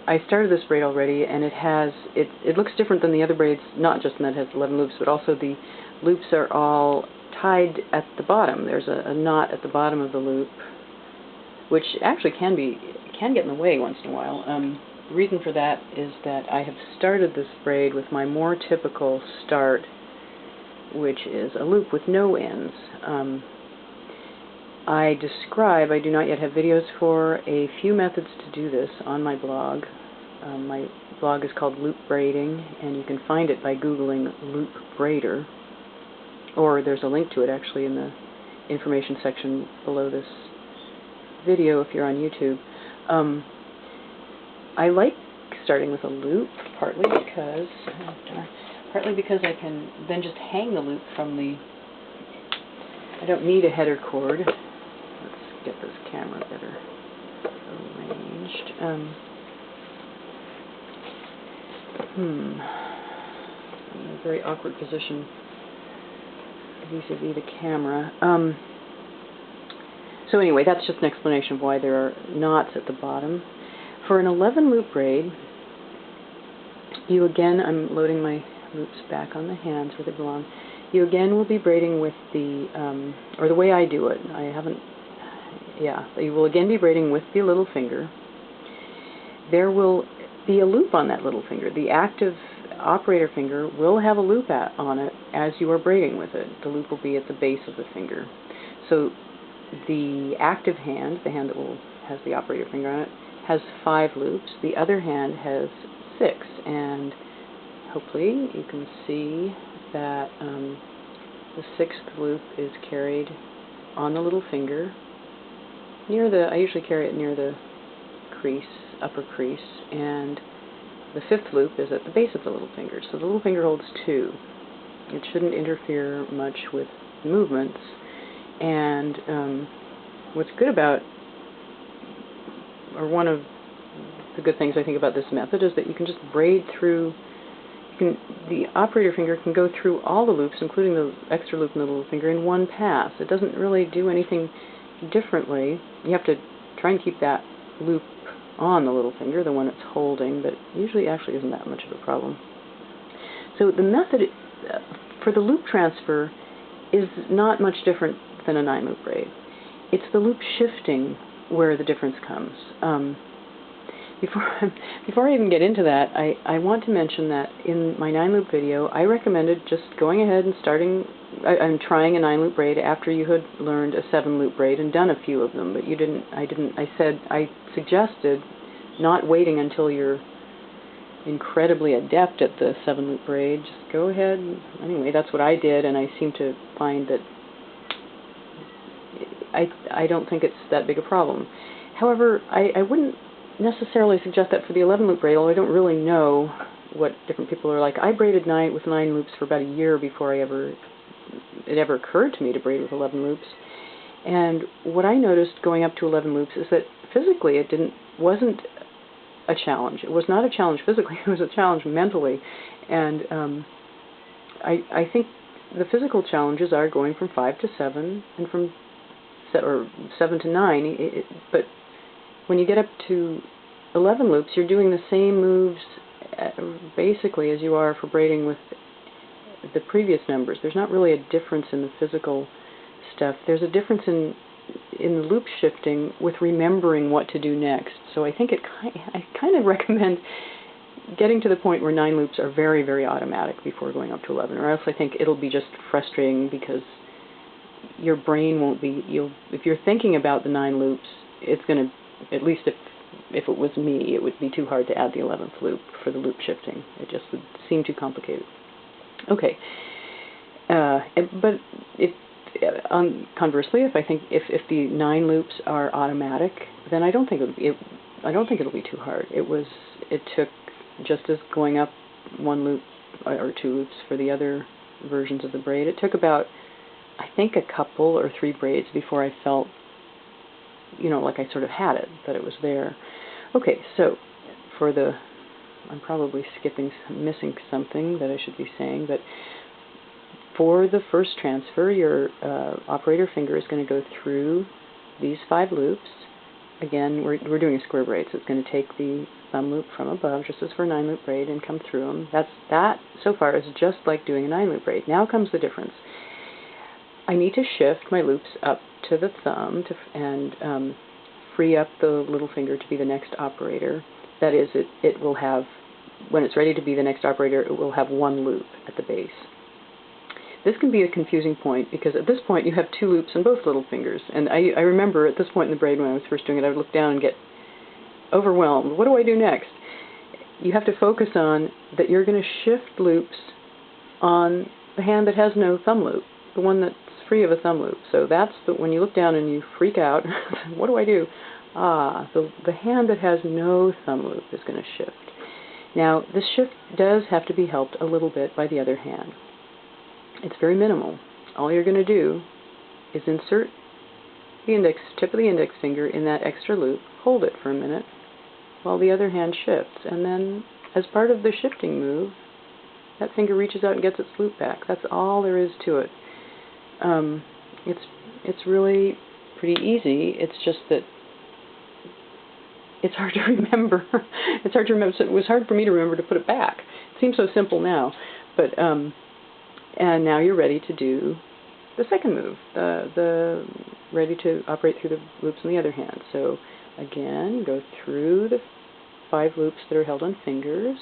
I started this braid already, and it looks different than the other braids, not just in that it has 11 loops, but also the loops are all tied at the bottom. There's a knot at the bottom of the loop, which actually can get in the way once in a while. The reason for that is that I have started this braid with my more typical start, which is a loop with no ends. I do not yet have videos for a few methods to do this on my blog. My blog is called Loop Braiding, and you can find it by Googling loopbraider, or there's a link to it actually in the information section below this video if you're on YouTube. I like starting with a loop, partly because I can then just hang the loop from the... I don't need a header cord. Let's get this camera better arranged. I'm in a very awkward position vis-a-vis the camera. So anyway, that's just an explanation of why there are knots at the bottom. For an 11 loop braid, you again, I'm loading my loops back on the hands where they belong. You again will be braiding with the, or the way I do it, you will again be braiding with the little finger. There will be a loop on that little finger. The active operator finger will have a loop on it as you are braiding with it. The loop will be at the base of the finger. So the active hand, the hand that has the operator finger on it, has 5 loops. The other hand has 6, and hopefully you can see that the 6th loop is carried on the little finger near the, I usually carry it near the crease, upper crease, and the 5th loop is at the base of the little finger. So the little finger holds 2. It shouldn't interfere much with movements, and what's good about, or one of the good things I think about this method, is that you can just braid through. The operator finger can go through all the loops, including the extra loop in the little finger, in one pass. It doesn't really do anything differently. You have to try and keep that loop on the little finger, the one it's holding, but usually actually isn't that much of a problem. So the method for the loop transfer is not much different than a 9-loop braid. It's the loop shifting where the difference comes. Before I even get into that, I want to mention that in my 9-loop video, I recommended just going ahead and I'm trying a 9-loop braid after you had learned a 7-loop braid and done a few of them, but you didn't. I suggested not waiting until you're incredibly adept at the 7-loop braid. Just go ahead. Anyway, that's what I did, and I seem to find that I don't think it's that big a problem. However, I wouldn't necessarily suggest that for the 11-loop braid, although I don't really know what different people are like. I braided with 9 loops for about a year before it ever occurred to me to braid with 11 loops. And what I noticed going up to 11 loops is that physically it wasn't a challenge. It was not a challenge physically, it was a challenge mentally. And I think the physical challenges are going from 5 to 7 and from 7 to 9, but when you get up to 11 loops, you're doing the same moves basically as you are for braiding with the previous numbers. There's not really a difference in the physical stuff. There's a difference in the loop shifting with remembering what to do next. So I think I kind of recommend getting to the point where 9 loops are very, very automatic before going up to 11, or else I think it'll be just frustrating because your brain won't be, if you're thinking about the 9 loops, it's going to, at least if it was me, it would be too hard to add the 11th loop for the loop shifting. It just would seem too complicated. Okay, but conversely, if the 9 loops are automatic, then I don't think it'll be too hard. It took, just as going up 1 loop or 2 loops for the other versions of the braid, it took about, I think, a couple or 3 braids before I felt, like I sort of had it, that it was there. Okay, so I'm probably missing something that I should be saying, but for the first transfer, your operator finger is going to go through these 5 loops. Again, we're doing a square braid, so it's going to take the thumb loop from above, just as for a 9-loop braid, and come through them. That, so far, is just like doing a 9-loop braid. Now comes the difference. I need to shift my loops up to the thumb and free up the little finger to be the next operator. That is, it will have, when it's ready to be the next operator, it will have one loop at the base. This can be a confusing point because at this point you have 2 loops on both little fingers. And I remember at this point in the braid when I was first doing it, I would look down and get overwhelmed. What do I do next? You have to focus on that you're going to shift loops on the hand that has no thumb loop, the one that's free of a thumb loop. So that's when you look down and you freak out, what do I do? The hand that has no thumb loop is going to shift. Now, this shift does have to be helped a little bit by the other hand. It's very minimal. All you're going to do is insert the tip of the index finger in that extra loop, hold it for a minute while the other hand shifts, and then as part of the shifting move, that finger reaches out and gets its loop back. That's all there is to it. It's really pretty easy. It's just that it's hard to remember. It's hard to remember. So it was hard for me to remember to put it back. It seems so simple now, but and now you're ready to do the second move, the ready to operate through the loops on the other hand. So again, go through the 5 loops that are held on fingers.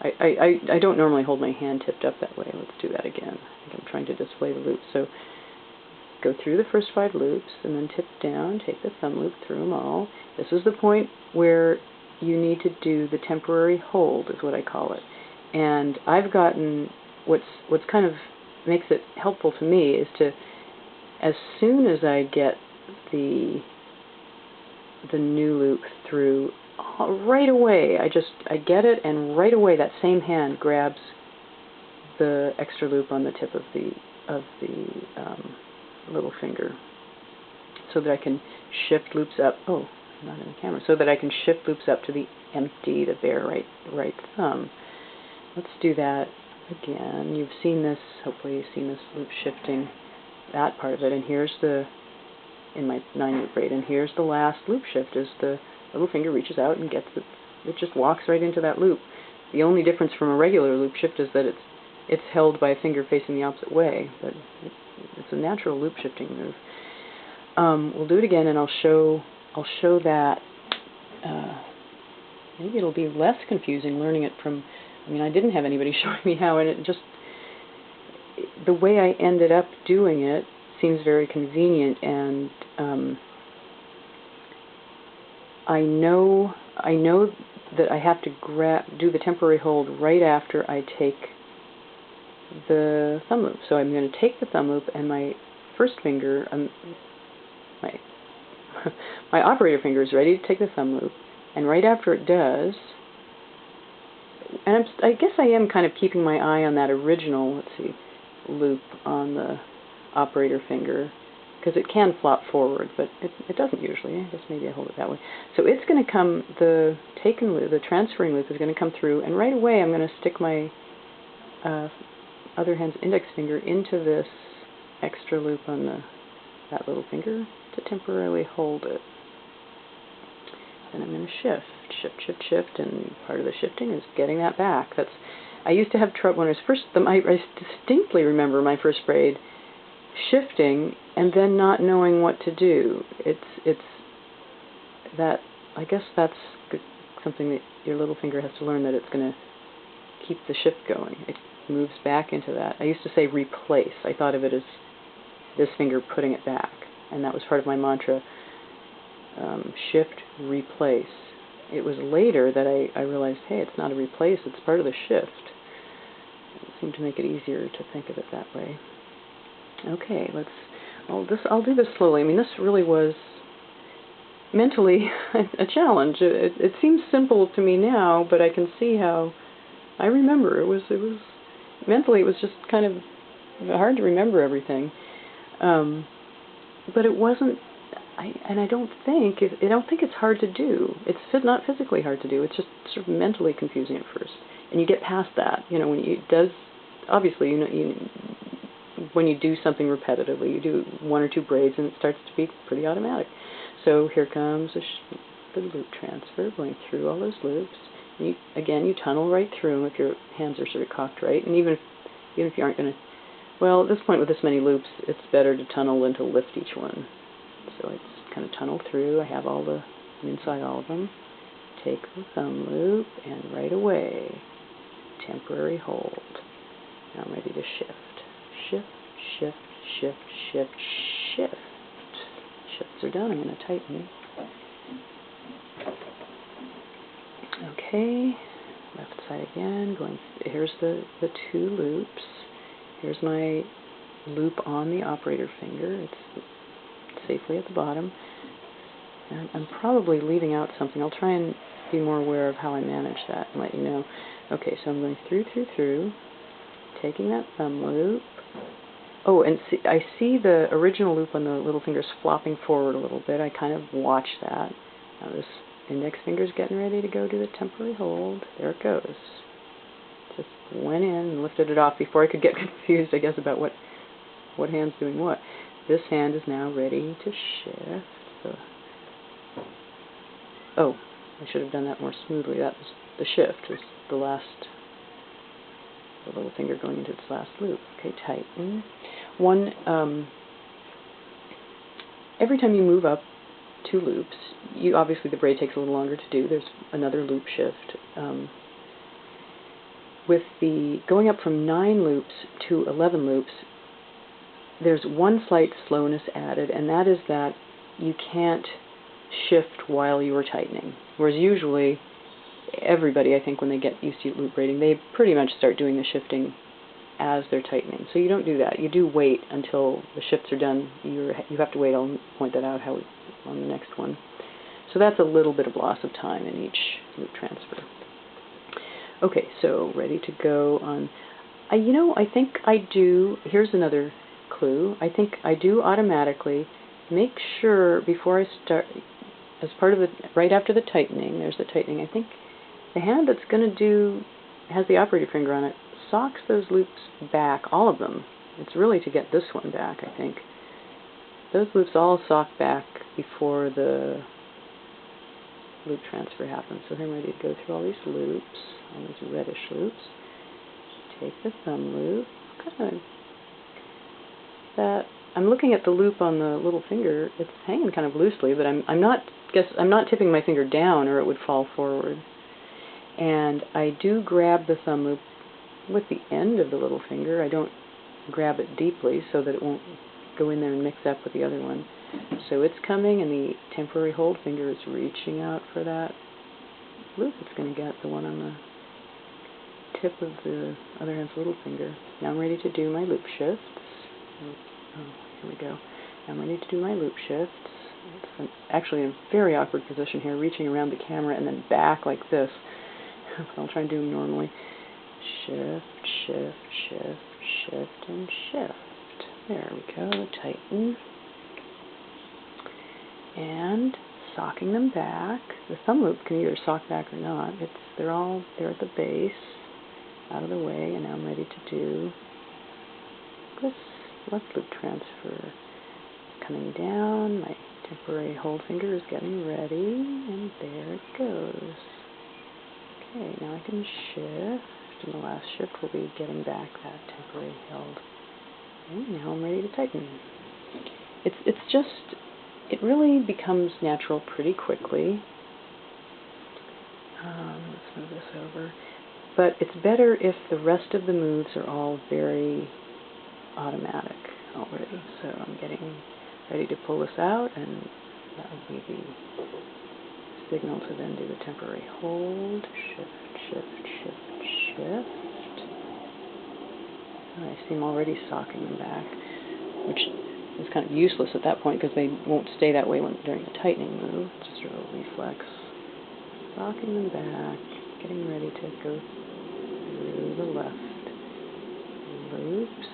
I don't normally hold my hand tipped up that way. Let's do that again. I think I'm trying to display the loops. So go through the first 5 loops and then tip down, take the thumb loop through them all. This is the point where you need to do the temporary hold, is what I call it. And I've gotten what's kind of makes it helpful to me is to, as soon as I get the new loop through, right away I get it, and right away that same hand grabs the extra loop on the tip of the little finger, so that I can shift loops up. Oh, not in the camera. So that I can shift loops up to the empty, the bare right thumb. Let's do that again. You've seen this. Hopefully, you've seen this loop shifting, that part of it. And here's in my 9-loop braid. And here's the last loop shift. As the little finger reaches out and gets it. It just walks right into that loop. The only difference from a regular loop shift is that it's held by a finger facing the opposite way, but it's a natural loop shifting move. We'll do it again, and I'll show that. Maybe it'll be less confusing learning it from. I mean, I didn't have anybody showing me how, and it just the way I ended up doing it seems very convenient, and I know that I have to do the temporary hold right after I take the thumb loop. So I'm going to take the thumb loop, and my first finger, my operator finger is ready to take the thumb loop, and right after it does, and I guess I am kind of keeping my eye on that original, loop on the operator finger, because it can flop forward, but it doesn't usually. I guess maybe I hold it that way. So it's going to come, the transferring loop is going to come through, and right away I'm going to stick my other hand's index finger into this extra loop on that little finger to temporarily hold it. Then I'm going to shift, and part of the shifting is getting that back. I used to have trouble when I was first. I distinctly remember my first braid shifting and then not knowing what to do. It's that. I guess that's something that your little finger has to learn, that it's going to keep the shift going. It moves back into that. I used to say replace. I thought of it as this finger putting it back, and that was part of my mantra. Shift, replace. It was later that I realized, hey, it's not a replace, it's part of the shift. It seemed to make it easier to think of it that way. Okay, I'll do this slowly. I mean, this really was mentally a challenge. It seems simple to me now, but I can see how I remember. It was mentally, it was just kind of hard to remember everything. But it wasn't. I don't think it's hard to do. It's not physically hard to do. It's just sort of mentally confusing at first, and you get past that. When obviously, when you do something repetitively, you do 1 or 2 braids, and it starts to be pretty automatic. So here comes the loop transfer, going through all those loops. Again, you tunnel right through them if your hands are sort of cocked right, and even if you aren't going to, well, at this point with this many loops, it's better to tunnel than to lift each one. So I just kind of tunnel through. I have I'm inside all of them. Take the thumb loop, and right away, temporary hold. Now I'm ready to shift. Shift, shift, shift, shift, shift. Shifts are done. I'm going to tighten. Okay, left side again. Here's the two loops. Here's my loop on the operator finger. It's safely at the bottom. And I'm probably leaving out something. I'll try and be more aware of how I manage that and let you know. Okay, so I'm going through, taking that thumb loop. Oh, and I see the original loop on the little fingers flopping forward a little bit. I kind of watch that. Now this index finger's getting ready to go to the temporary hold. There it goes. Just went in and lifted it off before I could get confused, I guess, about what hand's doing what. This hand is now ready to shift. So, oh, I should have done that more smoothly. That was the shift, was the little finger going into its last loop. Okay, tighten. Every time you move up two loops, obviously the braid takes a little longer to do. There's another loop shift. With the going up from 9 loops to 11 loops, there's one slight slowness added, and that is that you can't shift while you are tightening. Whereas usually, everybody, I think, when they get used to loop braiding, they pretty much start doing the shifting as they're tightening. So you don't do that. You do wait until the shifts are done. You have to wait. I'll point that out on the next one. So that's a little bit of loss of time in each loop transfer. Okay, so ready to go on. I think I do. Here's another clue. I think I do automatically make sure before I start, as part of right after the tightening, there's the tightening. I think the hand that's going to has the operator finger on it, socks those loops back, all of them. It's really to get this one back, I think. Those loops all sock back before the loop transfer happens. So I'm ready to go through all these loops, all these reddish loops. Take the thumb loop. I'm looking at the loop on the little finger. It's hanging kind of loosely, but I'm not tipping my finger down or it would fall forward. And I do grab the thumb loop with the end of the little finger. I don't grab it deeply so that it won't go in there and mix up with the other one. So it's coming, and the temporary hold finger is reaching out for that loop. It's going to get the one on the tip of the other hand's little finger. Now I'm ready to do my loop shifts. Oh, here we go. Now I'm ready to do my loop shifts. It's actually in a very awkward position here, reaching around the camera and then back like this. I'll try and do them normally. Shift, shift, shift, shift, and shift. There we go. Tighten. And socking them back. The thumb loop can either sock back or not. They're at the base, out of the way, and now I'm ready to do this left loop transfer. Coming down, my temporary hold finger is getting ready, and there it goes. Okay, now I can shift, and the last shift will be getting back that temporary held. Okay, now I'm ready to tighten. It really becomes natural pretty quickly. Let's move this over. But it's better if the rest of the moves are all very automatic already. So I'm getting ready to pull this out, and that would be the signal to then do the temporary hold. Shift, shift, shift, shift. And I see I'm already socking them back, which is kind of useless at that point because they won't stay that way during the tightening move. It's just a real reflex. Socking them back, getting ready to go through the left loops,